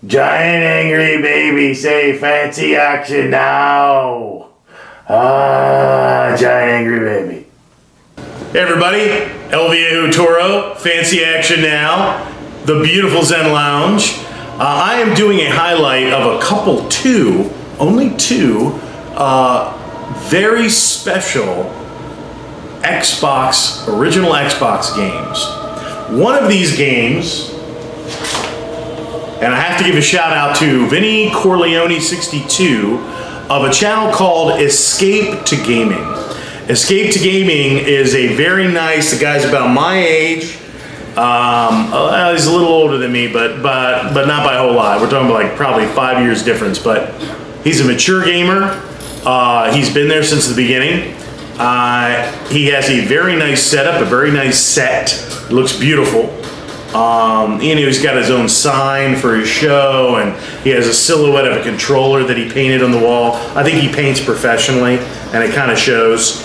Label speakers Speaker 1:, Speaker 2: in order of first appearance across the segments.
Speaker 1: Giant angry baby, say fancy action now. Ah, giant angry baby. Hey everybody, El Viejo Toro, fancy action now. The beautiful Zen Lounge. I am doing a highlight of a couple, only two, very special original Xbox games. One of these games, and I have to give a shout out to Vinny Corleone62 of a channel called Escape to Gaming. Escape to Gaming is a very nice, the guy's about my age. He's a little older than me, but not by a whole lot. We're talking about like probably 5 years difference, but he's a mature gamer. He's been there since the beginning. He has a very nice setup, a very nice set. It looks beautiful. He's got his own sign for his show, and he has a silhouette of a controller that he painted on the wall. I think he paints professionally, and it kind of shows.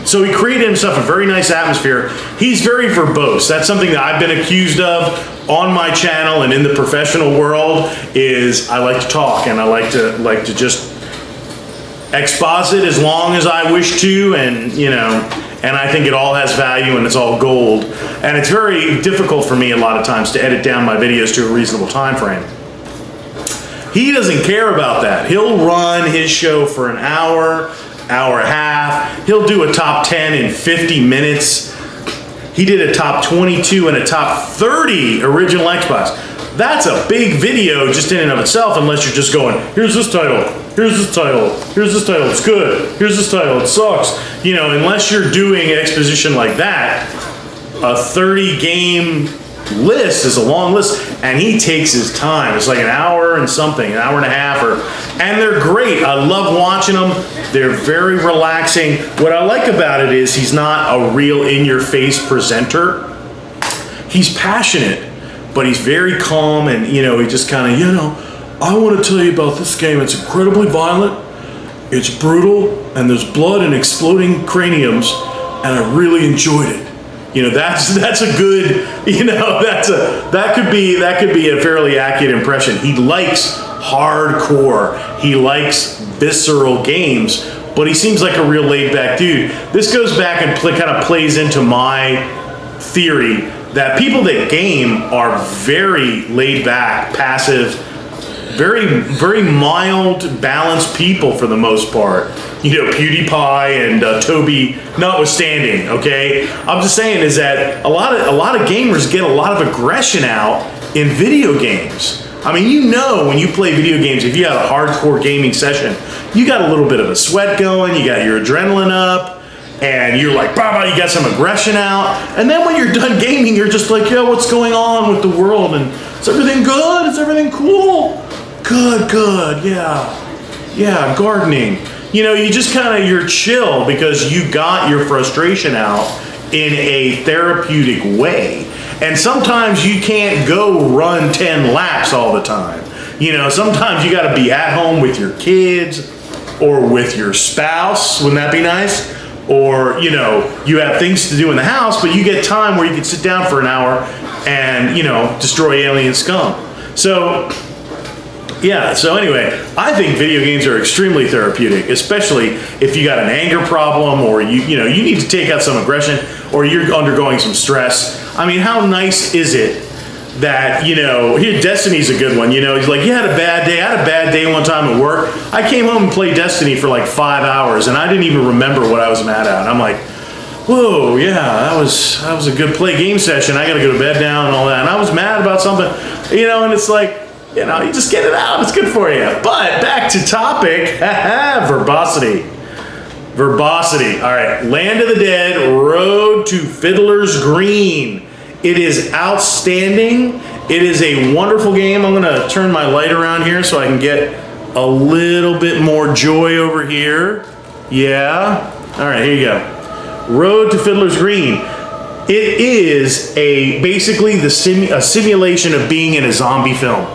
Speaker 1: So he created himself a very nice atmosphere. He's very verbose. That's something that I've been accused of on my channel and in the professional world. Is I like to talk, and I like to just exposit as long as I wish to, and I think it all has value and it's all gold. And it's very difficult for me a lot of times to edit down my videos to a reasonable time frame. He doesn't care about that. He'll run his show for an hour and a half. He'll do a top 10 in 50 minutes. He did a top 22 and a top 30 original Xbox. That's a big video just in and of itself, unless you're just going, here's this title, here's this title, here's this title, it's good, here's this title, it sucks. Unless you're doing exposition like that, a 30 game list is a long list, and he takes his time. It's like an hour and something, an hour and a half, and they're great. I love watching them. They're very relaxing. What I like about it is he's not a real in-your-face presenter. He's passionate, but he's very calm, and he just kind of, I want to tell you about this game. It's incredibly violent, it's brutal, and there's blood and exploding craniums, and I really enjoyed it. That's a good, that could be a fairly accurate impression. He likes hardcore, he likes visceral games, but he seems like a real laid-back dude. This goes back and kind of plays into my theory that people that game are very laid-back, passive, very, very mild, balanced people for the most part. PewDiePie and Toby notwithstanding, okay? I'm just saying is that a lot of gamers get a lot of aggression out in video games. I mean, when you play video games, if you have a hardcore gaming session, you got a little bit of a sweat going, you got your adrenaline up, and you're like, bah, you got some aggression out. And then when you're done gaming, you're just like, what's going on with the world? And is everything good? Is everything cool? Good, yeah, gardening. You just you're chill because you got your frustration out in a therapeutic way. And sometimes you can't go run 10 laps all the time. Sometimes you got to be at home with your kids or with your spouse. Wouldn't that be nice? Or, you have things to do in the house, but you get time where you can sit down for an hour and, destroy alien scum. So anyway, I think video games are extremely therapeutic, especially if you got an anger problem or you need to take out some aggression or you're undergoing some stress. I mean, how nice is it that, here, Destiny's a good one. He's like, you had a bad day. I had a bad day one time at work. I came home and played Destiny for like 5 hours and I didn't even remember what I was mad at. And I'm like, whoa, yeah, that was a good game session. I got to go to bed now and all that. And I was mad about something, and it's like, you just get it out. It's good for you. But back to topic. Verbosity. All right. Land of the Dead, Road to Fiddlers Green. It is outstanding. It is a wonderful game. I'm going to turn my light around here so I can get a little bit more joy over here. Yeah. All right, here you go. Road to Fiddlers Green. It is basically a simulation of being in a zombie film.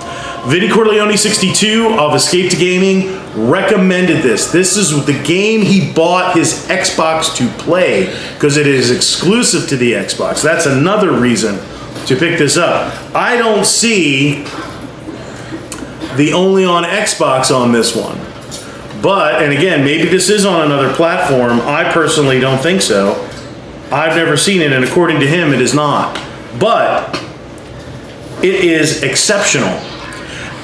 Speaker 1: Vinny Corleone62 of Escape to Gaming recommended this. This is the game he bought his Xbox to play because it is exclusive to the Xbox. That's another reason to pick this up. I don't see the only on Xbox on this one. But, and again, maybe this is on another platform. I personally don't think so. I've never seen it, and according to him, it is not. But it is exceptional.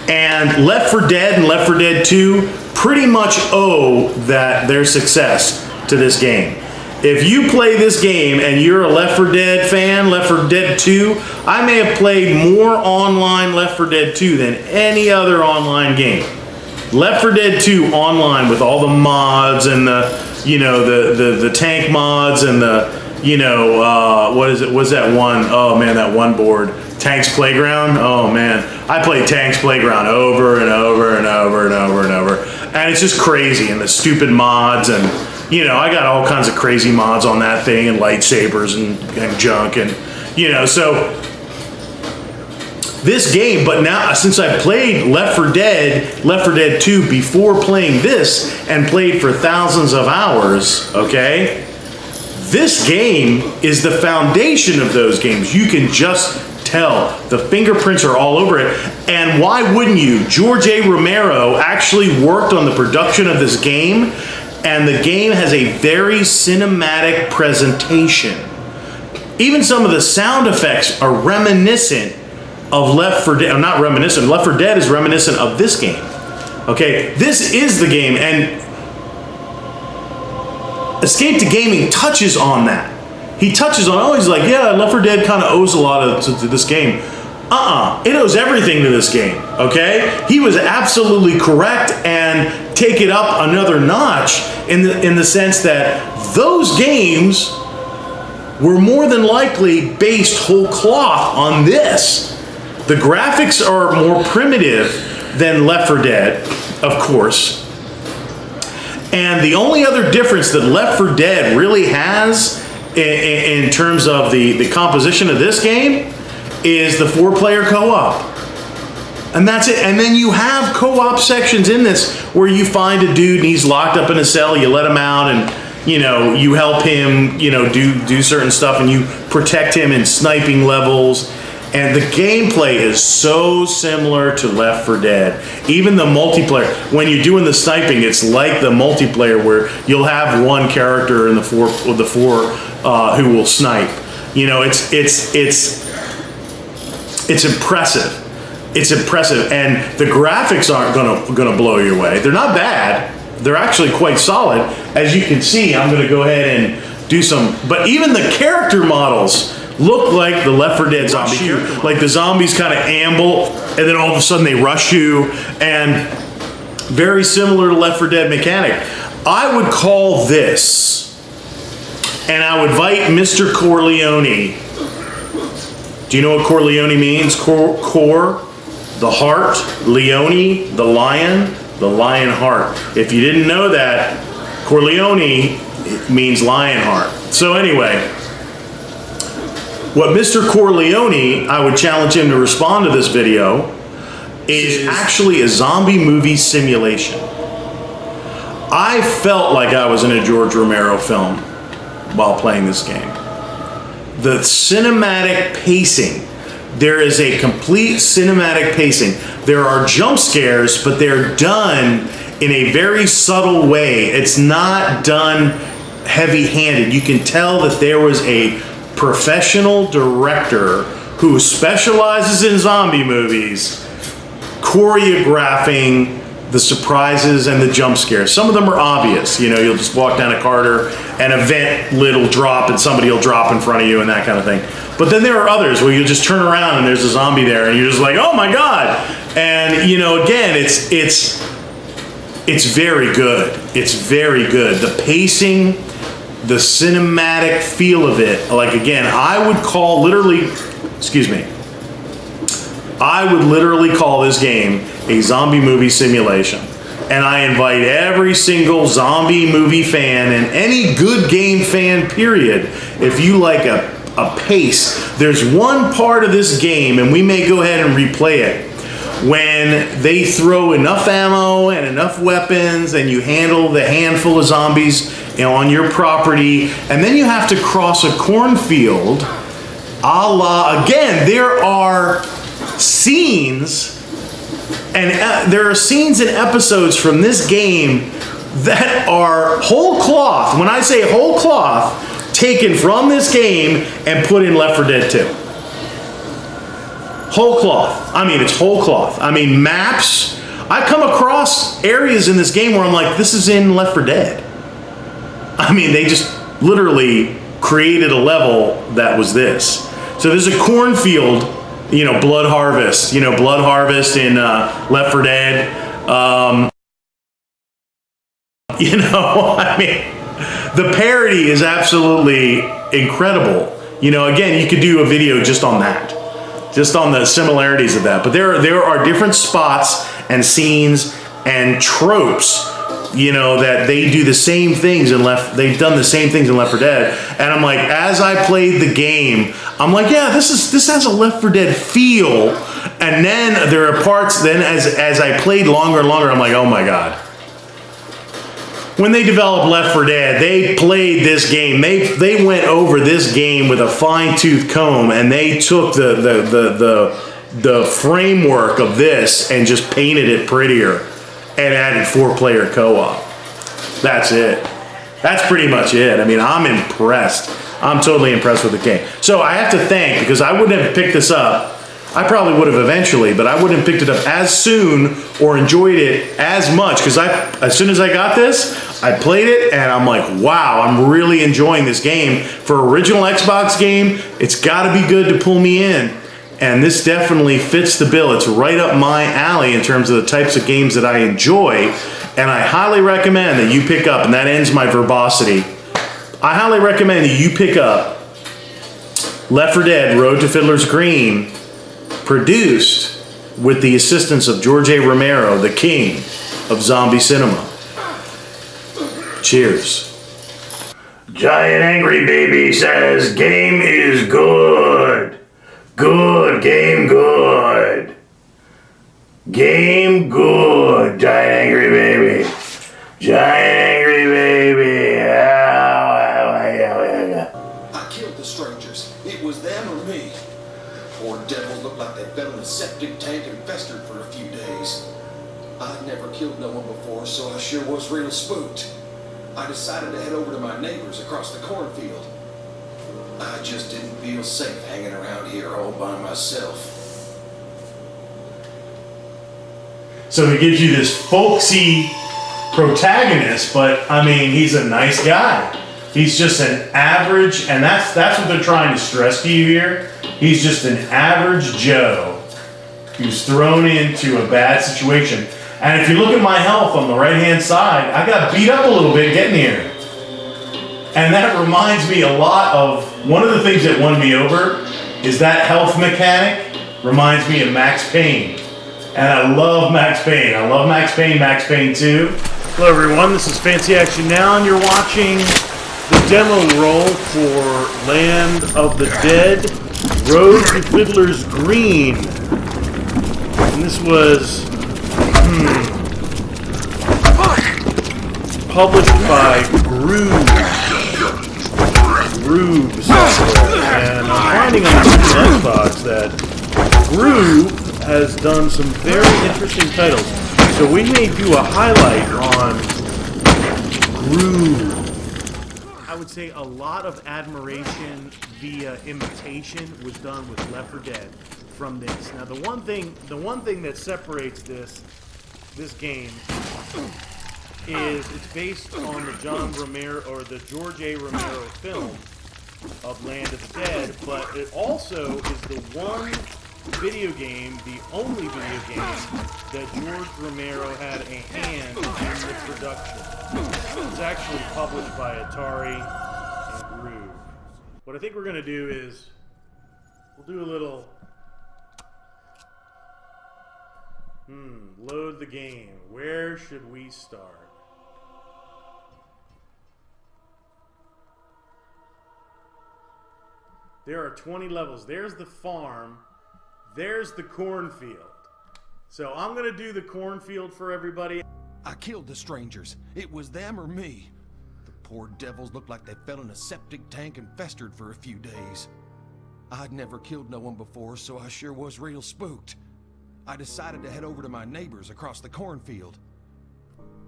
Speaker 1: And Left 4 Dead and Left 4 Dead 2 pretty much owe their success to this game. If you play this game and you're a Left 4 Dead fan, Left 4 Dead 2, I may have played more online Left 4 Dead 2 than any other online game. Left 4 Dead 2 online with all the mods and the, you know, the tank mods and the, you know, what is it? What's that one? Oh man, that one board. Tanks Playground? Oh man. I played Tanks Playground over and over and over and over and over. And it's just crazy, and the stupid mods, and you know, I got all kinds of crazy mods on that thing, and lightsabers and junk, and you know, so this game, but now since I played Left 4 Dead 2 before playing this and played for thousands of hours, okay? This game is the foundation of those games. You can just tell. The fingerprints are all over it. And why wouldn't you? George A. Romero actually worked on the production of this game, and the game has a very cinematic presentation. Even some of the sound effects are reminiscent of Left 4 Dead. Not reminiscent. Left 4 Dead is reminiscent of this game. Okay, this is the game, and Escape to Gaming touches on that. He touches on, he's like, yeah, Left 4 Dead kind of owes a lot to this game. It owes everything to this game, okay? He was absolutely correct, and take it up another notch in the sense that those games were more than likely based whole cloth on this. The graphics are more primitive than Left 4 Dead, of course. And the only other difference that Left 4 Dead really has in terms of the composition of this game is the 4-player co-op. And that's it. And then you have co-op sections in this where you find a dude and he's locked up in a cell, you let him out, and you know, you help him, you know, do certain stuff, and you protect him in sniping levels. And the gameplay is so similar to Left 4 Dead. Even the multiplayer, when you're doing the sniping, it's like the multiplayer where you'll have one character in the four who will snipe. You know, it's impressive. It's impressive, and the graphics aren't gonna blow you away. They're not bad. They're actually quite solid. As you can see, I'm gonna go ahead and do some. But even the character models look like the Left 4 Dead zombie character. Like the zombies kind of amble, and then all of a sudden they rush you, and very similar to Left 4 Dead mechanic. I would call this, and I would invite Mr. Corleone. Do you know what Corleone means? Core, the heart, Leone, the lion heart. If you didn't know that, Corleone means lion heart. So anyway, what Mr. Corleone, I would challenge him to respond to this video, is actually a zombie movie simulation. I felt like I was in a George Romero film while playing this game. The cinematic pacing, there is a complete cinematic pacing. There are jump scares, but they're done in a very subtle way. It's not done heavy-handed. You can tell that there was a professional director who specializes in zombie movies choreographing the surprises and the jump scares. Some of them are obvious. You know, you'll just walk down a corridor and a vent lid will drop and somebody will drop in front of you and that kind of thing. But then there are others where you'll just turn around and there's a zombie there and you're just like, oh my God. And you know, again, it's very good. It's very good. The pacing, the cinematic feel of it, like again, I would literally call this game a zombie movie simulation. And I invite every single zombie movie fan and any good game fan, period, if you like a pace, there's one part of this game, and we may go ahead and replay it, when they throw enough ammo and enough weapons and you handle the handful of zombies, you know, on your property, and then you have to cross a cornfield, a la, again, there are scenes And there are scenes and episodes from this game that are whole cloth. When I say whole cloth, taken from this game and put in Left 4 Dead 2. Whole cloth. I mean, it's whole cloth. I mean, maps. I come across areas in this game where I'm like, this is in Left 4 Dead. I mean, they just literally created a level that was this. So there's a cornfield, you know, blood harvest in Left 4 Dead. You know, I mean, the parody is absolutely incredible. You know, again, you could do a video just on that, just on the similarities of that. But there are different spots and scenes and tropes, you know, that they do the same things in they've done the same things in Left 4 Dead. And I'm like, as I played the game, I'm like, yeah, this has a Left 4 Dead feel. And then there are parts, then as I played longer and longer, I'm like, oh my God. When they developed Left 4 Dead, they played this game. They went over this game with a fine-tooth comb, and they took the framework of this and just painted it prettier and added 4-player co-op. That's it. That's pretty much it. I mean, I'm impressed. I'm totally impressed with the game. So I have to thank, because I wouldn't have picked this up. I probably would have eventually, but I wouldn't have picked it up as soon or enjoyed it as much, because as soon as I got this, I played it and I'm like, wow, I'm really enjoying this game. For original Xbox game, it's got to be good to pull me in. And this definitely fits the bill. It's right up my alley in terms of the types of games that I enjoy. And I highly recommend that you pick up, and that ends my verbosity. I highly recommend that you pick up Left 4 Dead Road to Fiddlers Green, produced with the assistance of George A. Romero, the king of zombie cinema. Cheers. Giant Angry Baby says, game is good. Good, game good. Game good, Giant Angry Baby. Giant Angry Baby.
Speaker 2: I killed the strangers. It was them or me. Poor devils looked like they fell in a septic tank and festered for a few days. I'd never killed no one before, so I sure was real spooked. I decided to head over to my neighbors across the cornfield. I just didn't feel safe hanging around here all by myself.
Speaker 1: So he gives you this folksy protagonist, but I mean, he's a nice guy. He's just an average, and that's what they're trying to stress to you here. He's just an average Joe who's thrown into a bad situation. And if you look at my health on the right-hand side, I got beat up a little bit getting here. And that reminds me a lot of, one of the things that won me over is that health mechanic reminds me of Max Payne. And I love Max Payne. I love Max Payne 2. Hello everyone, this is Fancy Action Now, and you're watching the demo roll for Land of the Dead, Road to Fiddlers Green. And this was published by Groove software. And I'm finding on the Xbox that Groove has done some very interesting titles. So we may do a highlight on Groove. I would say a lot of admiration via imitation was done with Left 4 Dead from this. Now the one thing that separates this game is it's based on the John Romero or the George A. Romero film of Land of the Dead, but it also is the one video game, the only video game that George Romero had a hand in the production. It was actually published by Atari and Groove. What I think we're going to do is we'll do a little load the game. Where should we start? There are 20 levels. There's the farm. There's the cornfield. So I'm going to do the cornfield for everybody.
Speaker 2: I killed the strangers. It was them or me. The poor devils looked like they fell in a septic tank and festered for a few days. I'd never killed no one before, so I sure was real spooked.
Speaker 3: I decided to head over to my neighbors across the cornfield.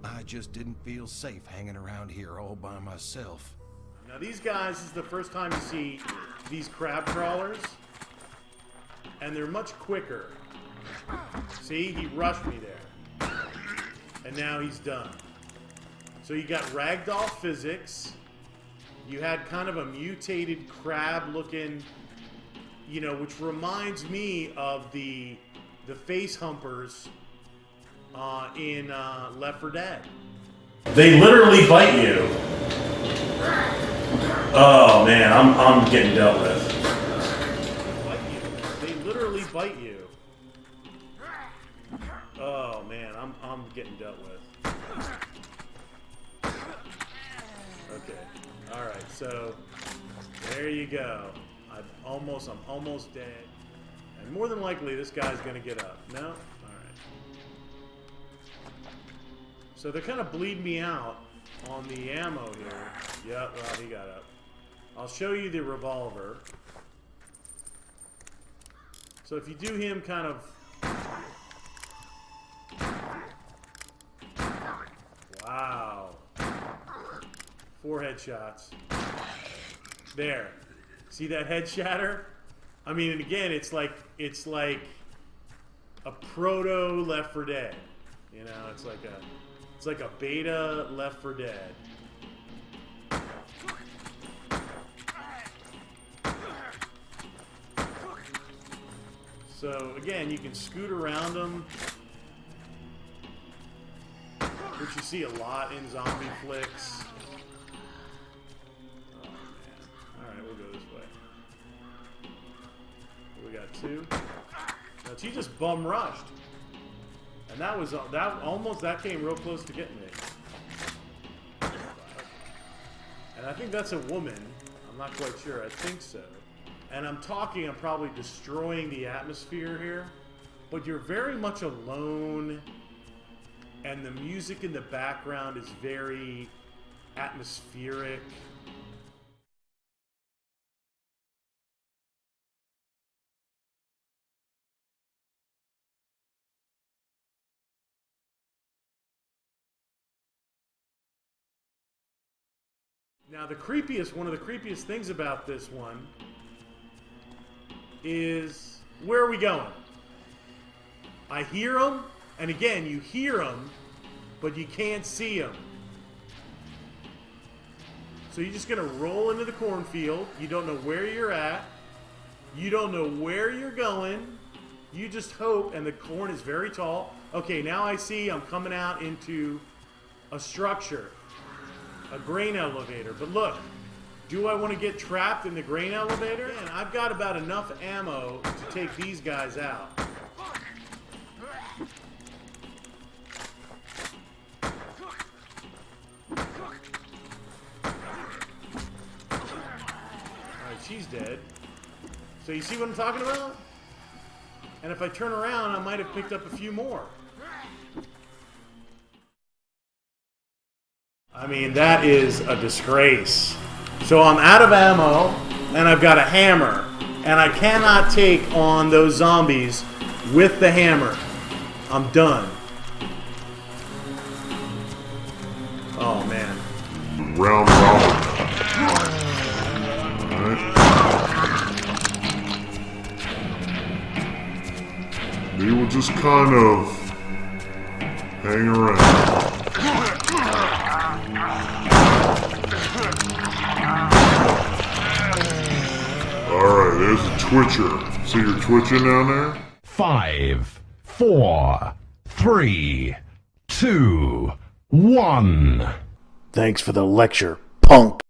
Speaker 3: I just didn't feel safe hanging around here all by myself.
Speaker 1: Now these guys, this is the first time you see these crab crawlers, and they're much quicker. See, he rushed me there, and now he's done. So you got ragdoll physics. You had kind of a mutated crab-looking, you know, which reminds me of the face humpers in Left 4 Dead. They literally bite you. Oh man, I'm getting dealt with. They literally bite you. Oh man, I'm getting dealt with. Okay. All right. So there you go. I'm almost dead. And more than likely, this guy's gonna get up. No? All right. So they're kind of bleeding me out on the ammo here. Yep. Well, he got up. I'll show you the revolver. So if you do him kind of... Wow. 4 headshots. There. See that head shatter? I mean, and again, it's like a proto Left 4 Dead. You know, it's like a beta Left 4 Dead. So again, you can scoot around them, which you see a lot in zombie flicks. Oh man! All right, we'll go this way. We got 2. Now she just bum rushed, and that came real close to getting me. And I think that's a woman. I'm not quite sure. I think so. And I'm probably destroying the atmosphere here, but you're very much alone, and the music in the background is very atmospheric. Now one of the creepiest things about this one is, where are we going? I hear them, and again, you hear them, but you can't see them. So you're just gonna roll into the cornfield. You don't know where you're at. You don't know where you're going. You just hope, and the corn is very tall. Okay, now I see I'm coming out into a structure, a grain elevator. But look, do I want to get trapped in the grain elevator? Man, I've got about enough ammo to take these guys out. Alright, she's dead. So you see what I'm talking about? And if I turn around, I might have picked up a few more. I mean, that is a disgrace. So I'm out of ammo, and I've got a hammer, and I cannot take on those zombies with the hammer. I'm done. Oh, man.
Speaker 4: Round robin. Right. They will just kind of hang around. Alright, there's a twitcher. See you're twitching down there?
Speaker 5: 5, 4, 3, 2, 1.
Speaker 1: Thanks for the lecture, punk.